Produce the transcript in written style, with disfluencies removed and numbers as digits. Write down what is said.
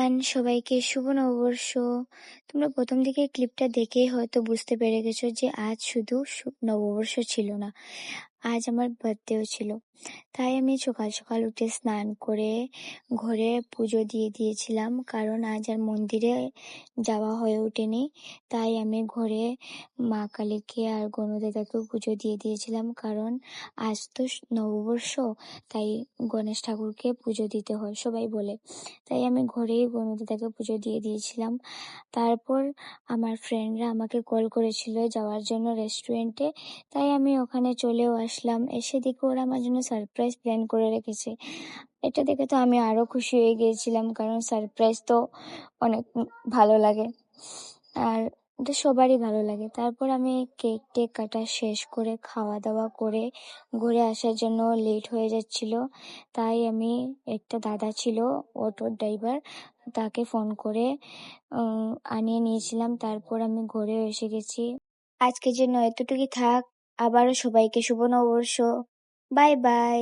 Everyone, সবাইকে শুভ নববর্ষ। তোমরা প্রথম দিকে ক্লিপটা দেখেই হয়তো বুঝতে পেরে গেছো যে আজ শুধু নববর্ষ ছিল না, আজ আমার বার্থডেও ছিল। তাই আমি সকাল সকাল উঠে স্নান করে ঘরে পুজো দিয়ে দিয়েছিলাম, কারণ আজ আর মন্দিরে যাওয়া হয়ে ওঠেনি। তাই আমি ঘরে মা কালীকে আর গণদেবতাকেও পুজো দিয়ে দিয়েছিলাম, কারণ আজ তো নববর্ষ, তাই গণেশ ঠাকুরকে পুজো দিতে হয় সবাই বলে। তাই আমি ঘরেই গণদেবতাকে পুজো দিয়ে দিয়েছিলাম। তারপর আমার ফ্রেন্ডরা আমাকে কল করেছিল যাওয়ার জন্য রেস্টুরেন্টে, তাই আমি ওখানে চলেও আসলাম। এসে দেখি ওরা আমার জন্য সারপ্রাইজ প্ল্যান করে রেখেছে। এটা দেখে তো আমি আরো খুশি হয়ে গিয়েছিলাম, কারণ সারপ্রাইজ তো অনেক ভালো লাগে, আর এটা সবারই ভালো লাগে। তারপর আমি কেক টেক কাটা শেষ করে খাওয়া দাওয়া করে ঘুরে আসার জন্য লেট হয়ে যাচ্ছিল, তাই আমি একটা দাদা ছিল অটোর ড্রাইভার, তাকে ফোন করে আনিয়ে নিয়েছিলাম। তারপর আমি ঘরেও এসে গেছি। আজকের জন্য এতটুকুই থাক। আবারও সবাইকে শুভ নববর্ষ। Bye bye.